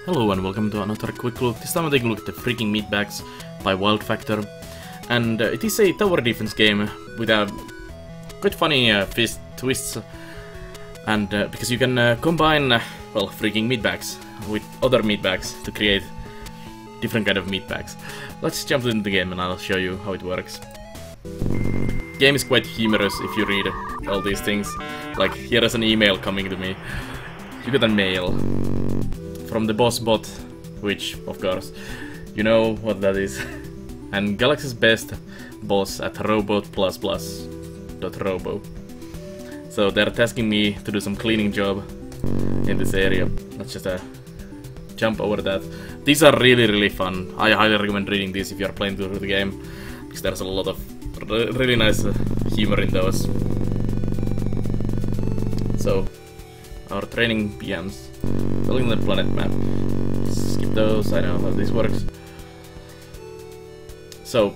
Hello and welcome to another quick look. This time I'm taking a look at the Freaking Meatbags by Wild Factor. And it is a tower defense game with a quite funny twists. And because you can combine, well, Freaking Meatbags with other meatbags to create different kind of meatbags. Let's jump into the game and I'll show you how it works. The game is quite humorous if you read all these things. Like, here is an email coming to me. You get a mail from the boss bot, which, of course, you know what that is. And Galaxy's best boss at robot++.robo. So they're tasking me to do some cleaning job in this area. Let's just jump over that. These are really fun. I highly recommend reading these if you're playing through the game, because there's a lot of really nice humor in those. So, our training PMs. Filling the planet map. Skip those, I know how this works. So,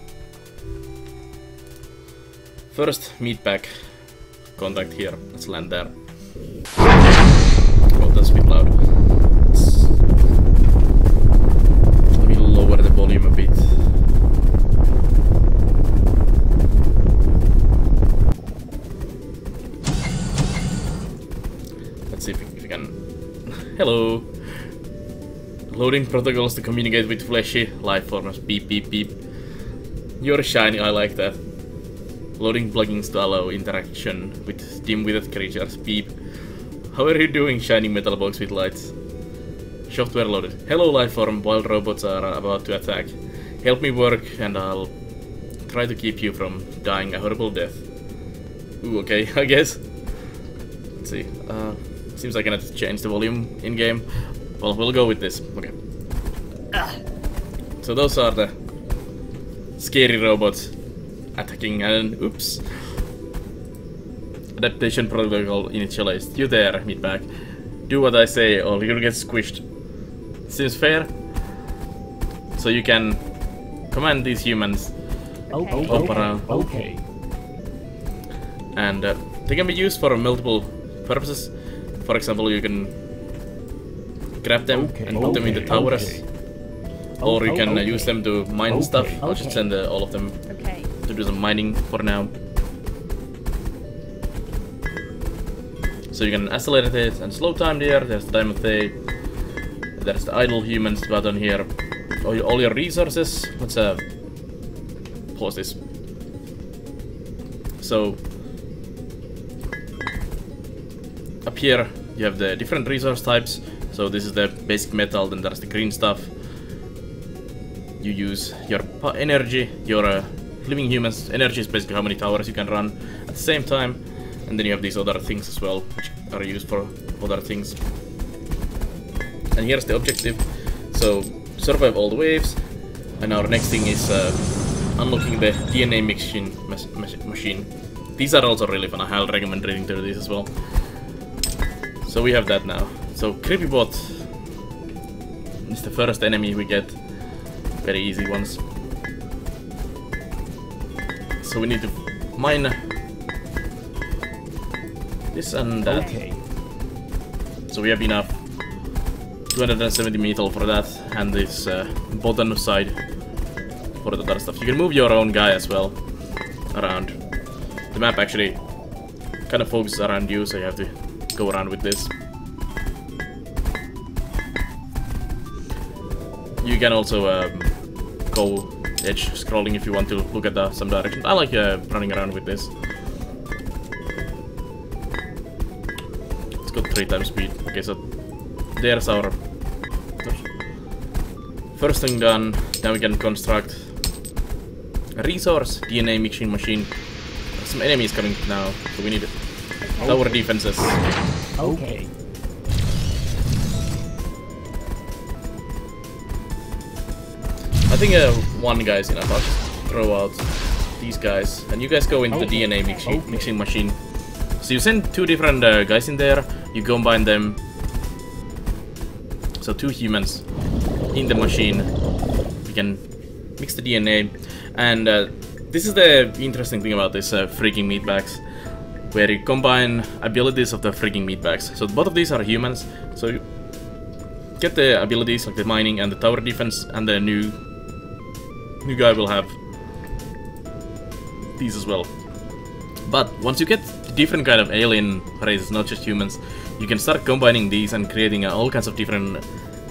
first meatbag contact here. Let's land there. Oh, that's a bit loud. Let me lower the volume a bit. Let's see if we can. Hello! Loading protocols to communicate with fleshy life forms. Beep beep beep. You're shiny, I like that. Loading plugins to allow interaction with dim-witted creatures. Beep. How are you doing, shiny metal box with lights? Software loaded. Hello, lifeform. Wild robots are about to attack. Help me work and I'll try to keep you from dying a horrible death. Ooh, okay, I guess. Let's see. Seems I cannot change the volume in-game. Well, we'll go with this. Okay. So those are the scary robots attacking and oops. Adaptation protocol initialized. You there, meatbag. Do what I say or you'll get squished. Seems fair? So you can command these humans up around. Okay. And they can be used for multiple purposes. For example, you can grab them and put them in the towers. Or you can use them to mine stuff. I'll just send all of them to do some mining for now. So you can accelerate it and slow time there. There's the time of day. There's the idle humans button here. All your resources. Let's pause this. So up here you have the different resource types. So this is the basic metal, then there's the green stuff. You use your energy, your living humans' energy is basically how many towers you can run at the same time. And then you have these other things as well, which are used for other things. And here's the objective. So, survive all the waves. And our next thing is unlocking the DNA machine. These are also really fun. I highly recommend reading through these as well. So we have that now. So Creepybot is the first enemy we get. Very easy ones. So we need to mine this and that. Okay. So we have enough 270 metal for that, and this bottom side for the other stuff. You can move your own guy as well around. The map actually kind of focuses around you, so you have to go around with this. You can also go edge scrolling if you want to look at some direction. I like running around with this. It's got 3 times speed. Okay, so there's our first thing done. Now we can construct a resource, DNA mixing machine. There's some enemies coming now, so we need tower defenses. Okay. I think one guy is enough. I'll just throw out these guys, and you guys go into the DNA mixing machine. So you send 2 different guys in there, you combine them. So 2 humans in the machine. We can mix the DNA, and this is the interesting thing about this Freaking Meatbags, where you combine abilities of the Freaking Meatbags. So both of these are humans, so get the abilities like the mining and the tower defense, and the new guy will have these as well. But once you get different kind of alien races, not just humans, you can start combining these and creating all kinds of different,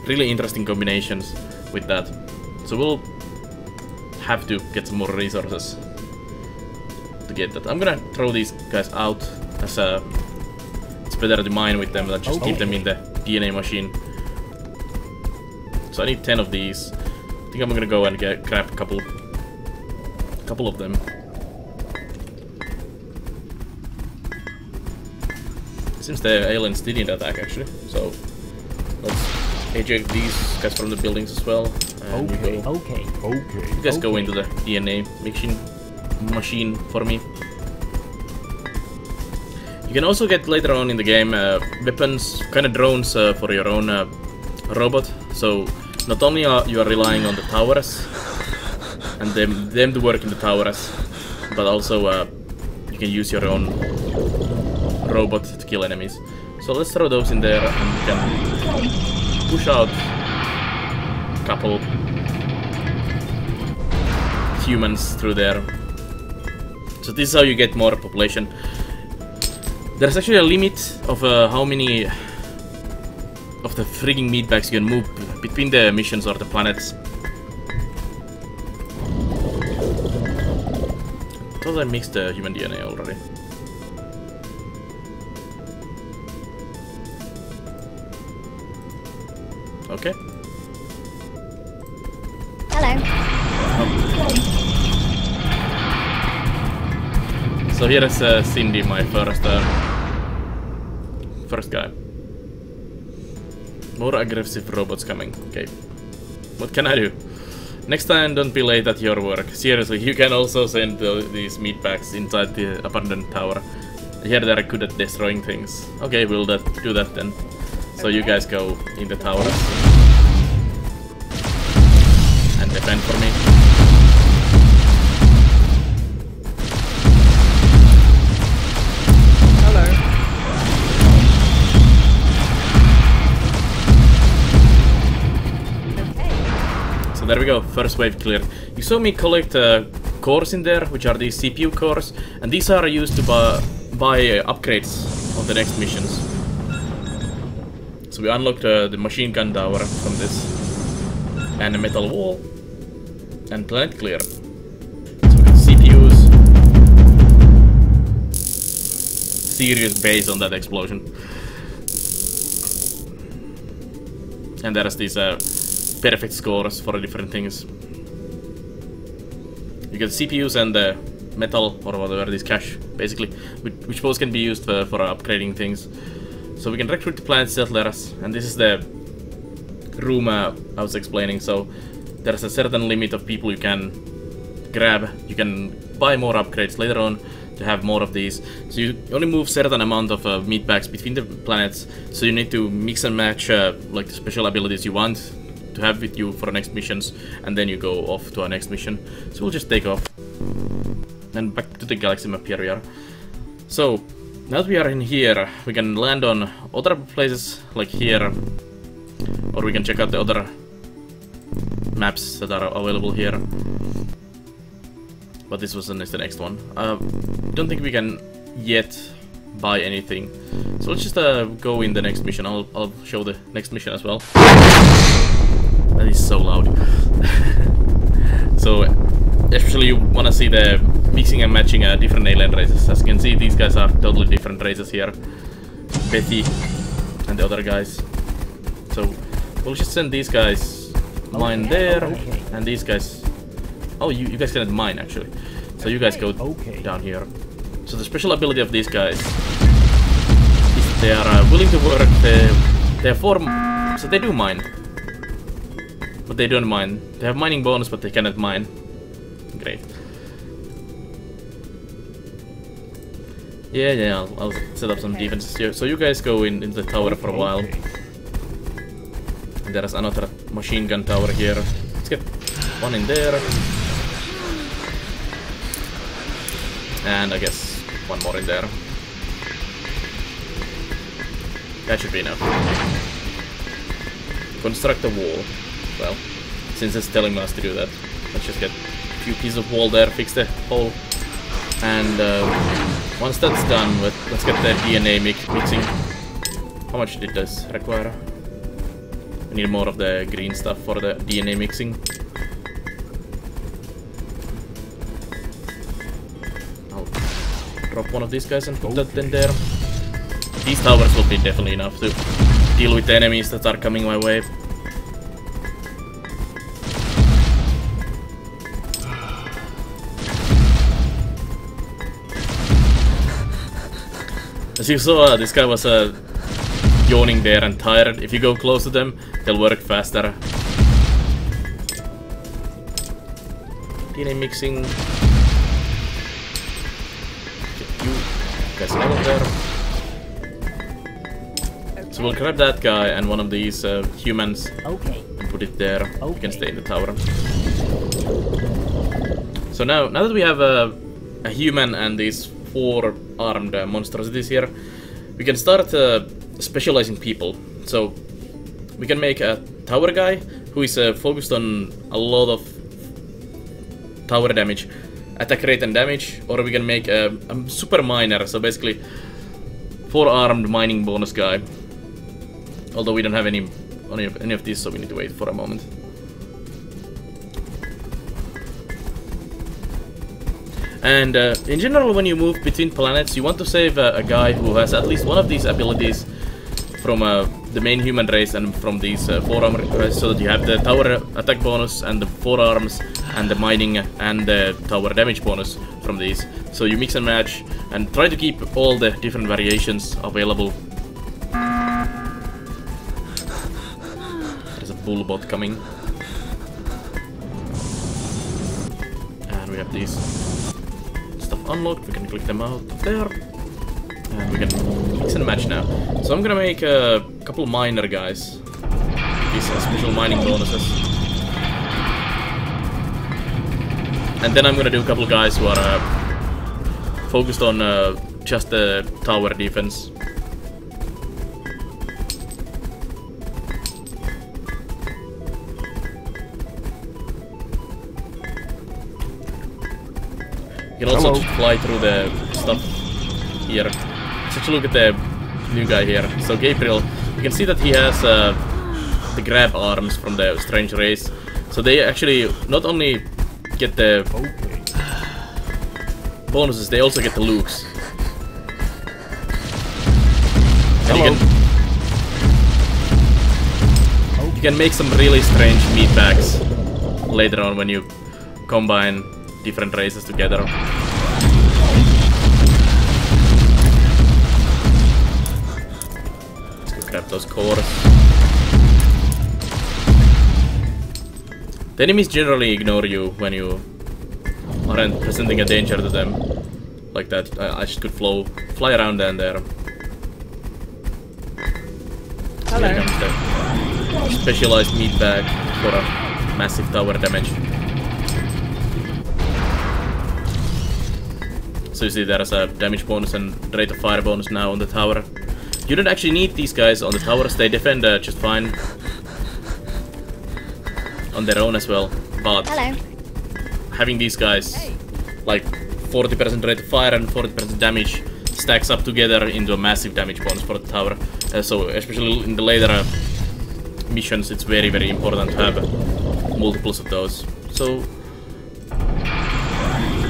really interesting combinations with that. So we'll have to get some more resources to get that. I'm gonna throw these guys out as a... It's better to mine with them than just keep them in the DNA machine. So I need 10 of these. I think I'm gonna go and grab a couple of them. Since the aliens didn't attack actually, so let's eject these guys from the buildings as well. And okay. You guys go into the DNA machine for me. You can also get later on in the game weapons, kind of drones for your own robot. So not only are you relying on the towers and them to work in the towers, but also you can use your own robot to kill enemies. So let's throw those in there and we can push out a couple humans through there. So this is how you get more population. There's actually a limit of how many of the freaking meatbags you can move between the missions or the planets. I thought I mixed the human DNA already. Okay. Hello. So here is Cindy, my first guy. More aggressive robots coming. Okay. What can I do? Next time, don't be late at your work. Seriously, you can also send these meatbags inside the abandoned tower. Here they're good at destroying things. Okay, we'll do that then. So you guys go in the tower and defend for me. Hello. Okay. So there we go, first wave cleared. You saw me collect cores in there, which are these CPU cores, and these are used to buy upgrades on the next missions. So we unlocked the machine gun tower from this, and a metal wall, and planet clear. So we got CPUs. Serious base on that explosion. And there's these perfect scores for different things. You get CPUs and the metal, or whatever, this cache, basically, which both can be used for upgrading things. So we can recruit the planet settlers, and this is the room I was explaining. So there's a certain limit of people you can grab. You can buy more upgrades later on to have more of these. So you only move certain amount of meatbags between the planets. So you need to mix and match like the special abilities you want to have with you for next missions, and then you go off to our next mission. So we'll just take off and back to the galaxy map here we are. So now that we are in here, we can land on other places like here, or we can check out the other maps that are available here. But this was the next one. Don't think we can yet buy anything. So let's just go in the next mission. I'll show the next mission as well. That is so loud. So especially you wanna see the mixing and matching different alien races. As you can see, these guys are totally different races here. Betty and the other guys. So we'll just send these guys mine there, and these guys. Oh, you guys cannot mine actually. So you guys go down here. So the special ability of these guys is they are willing to work. They form, so they do mine, but they don't mine. They have mining bonus, but they cannot mine. Great. Yeah, I'll set up some defenses here. So you guys go into the tower for a while. And there's another machine gun tower here. Let's get one in there. And I guess one more in there. That should be enough. construct a wall. Well, since it's telling us to do that, let's just get a few pieces of wall there, fix the hole. And once that's done, let's get the DNA mixing. How much did this require? I need more of the green stuff for the DNA mixing. I'll drop one of these guys and put that in there. These towers will be definitely enough to deal with the enemies that are coming my way. As you saw, this guy was yawning there and tired. If you go close to them, they'll work faster. DNA mixing. Get you guys out of there. So we'll grab that guy and one of these humans and put it there. You can stay in the tower. So now that we have a human and these 4 armed monstrosities here, we can start specializing people. So we can make a tower guy who is focused on a lot of tower damage, attack rate and damage, or we can make a super miner, so basically 4 armed mining bonus guy. Although we don't have any of these, so we need to wait for a moment. And in general, when you move between planets, you want to save a guy who has at least one of these abilities from the main human race and from these 4 armed race, so that you have the tower attack bonus and the 4 arms and the mining and the tower damage bonus from these. So you mix and match and try to keep all the different variations available. There's a bullbot coming. And we have these stuff unlocked, we can click them out of there. And we can mix and match now. So I'm gonna make a couple miner guys. These special mining bonuses. And then I'm gonna do a couple guys who are focused on just the tower defense. You can also just fly through the stuff here. Let's actually look at the new guy here. So Gabriel, you can see that he has the grab arms from the strange race. So they actually not only get the bonuses, they also get the looks. And you can make some really strange meatbags later on when you combine different races together. Let's go grab those cores. The enemies generally ignore you when you aren't presenting a danger to them. Like that, I just could fly around down there. Hello. Here comes the specialized meatbag for a massive tower damage. So you see there's a damage bonus and rate of fire bonus now on the tower. You don't actually need these guys on the towers, they defend just fine on their own as well, but having these guys like 40% rate of fire and 40% damage stacks up together into a massive damage bonus for the tower. So especially in the later missions, it's very important to have multiples of those. So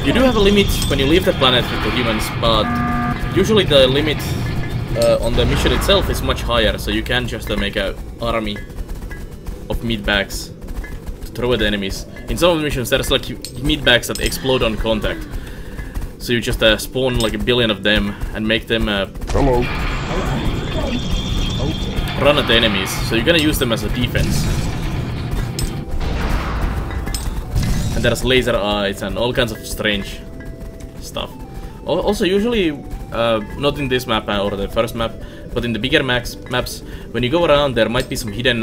you do have a limit when you leave the planet with the humans, but usually the limit on the mission itself is much higher, so you can just make an army of meatbags to throw at the enemies. In some of the missions there's like meatbags that explode on contact, so you just spawn like 1 billion of them and make them run at the enemies, so you're gonna use them as a defense. And there's laser eyes and all kinds of strange stuff. Also, usually, not in this map or the first map, but in the bigger maps, when you go around, there might be some hidden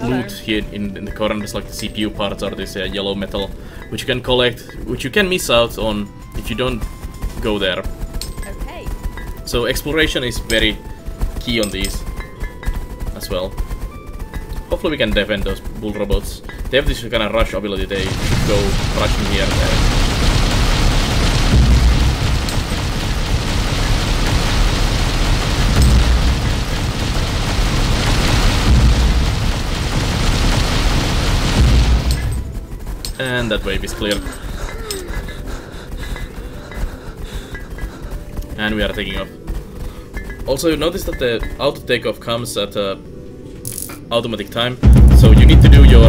loot here in the corners, like the CPU parts or this yellow metal, which you can collect, which you can miss out on if you don't go there. Okay. So exploration is very key on these as well. hopefully we can defend those bull robots. They have this kind of rush ability, they go rushing here and there. And that wave is cleared. And we are taking off. Also, you notice that the auto takeoff comes at automatic time, so you need to do your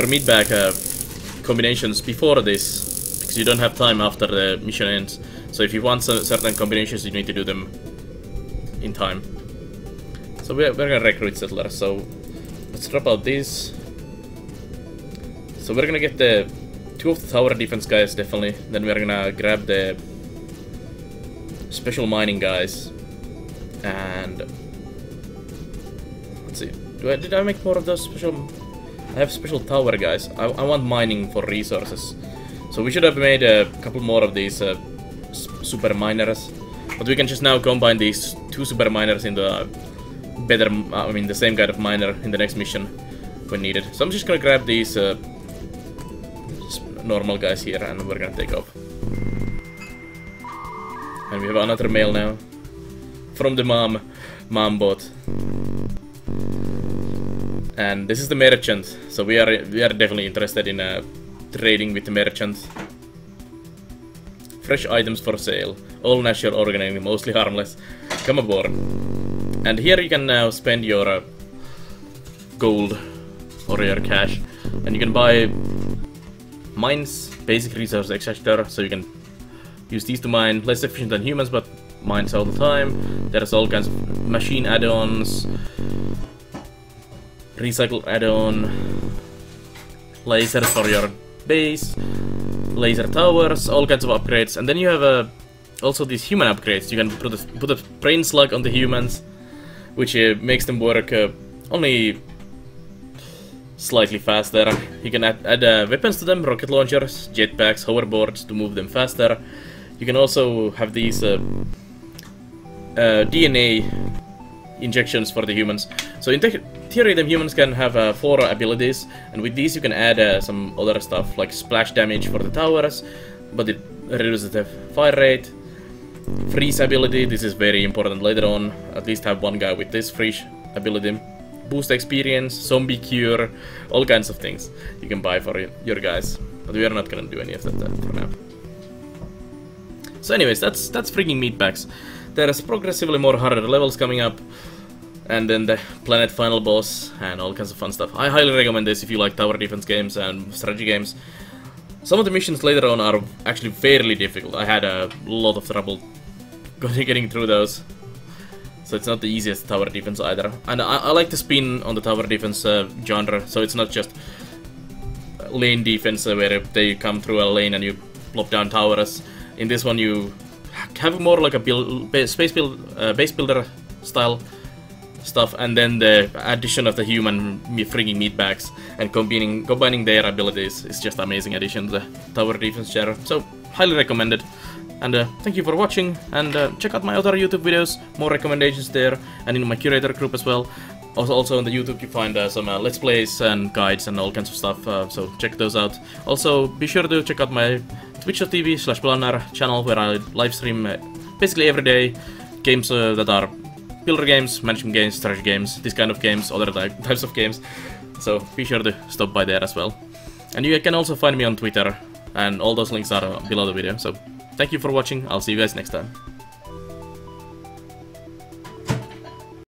meatbag combinations before this, because you don't have time after the mission ends. So if you want certain combinations, you need to do them in time. So we're gonna recruit settlers, so let's drop out these. So we're gonna get the 2 of the tower defense guys, definitely. Then we're gonna grab the special mining guys. And let's see, did I make more of those special? I have special tower guys. I want mining for resources. So we should have made a couple more of these super miners. But we can just now combine these 2 super miners into a better, I mean the same kind of miner in the next mission when needed. So I'm just gonna grab these normal guys here and we're gonna take off. And we have another mail now from the mom bot. And this is the merchant, so we are definitely interested in trading with the merchant. Fresh items for sale, all natural, organic, mostly harmless. Come aboard. And here you can now spend your gold or your cash, and you can buy mines, basic resource extractor, so you can use these to mine. Less efficient than humans, but mines all the time. There's all kinds of machine add-ons, recycle add-on, lasers for your base, laser towers, all kinds of upgrades. And then you have also these human upgrades. You can put a brain slug on the humans, which makes them work only slightly faster. You can add weapons to them, rocket launchers, jetpacks, hoverboards to move them faster. You can also have these DNA injections for the humans. So in theory, the humans can have 4 abilities, and with these you can add some other stuff like splash damage for the towers, but it reduces the fire rate. Freeze ability, this is very important later on. At least have one guy with this freeze ability. Boost experience, zombie cure, all kinds of things you can buy for your guys. But we are not gonna do any of that for now. So anyways, that's Freaking Meatbags. There's progressively more harder levels coming up, and then the planet final boss, and all kinds of fun stuff. I highly recommend this if you like tower defense games and strategy games. Some of the missions later on are actually fairly difficult. I had a lot of trouble getting through those. So it's not the easiest tower defense either. And I like the spin on the tower defense genre, so it's not just lane defense where they come through a lane and you plop down towers. In this one you have more like a base builder style stuff, and then the addition of the human freaking meatbags and combining their abilities is just amazing addition to the tower defense genre. So highly recommended. And thank you for watching, and check out my other YouTube videos, more recommendations there, and in my curator group as well. Also on the YouTube you find some let's plays and guides and all kinds of stuff, so check those out. Also be sure to check out my twitch.tv/Blanar channel, where I live stream basically every day games that are builder games, management games, strategy games, this kind of games, other types of games. So be sure to stop by there as well. And you can also find me on Twitter, and all those links are below the video. So thank you for watching, I'll see you guys next time.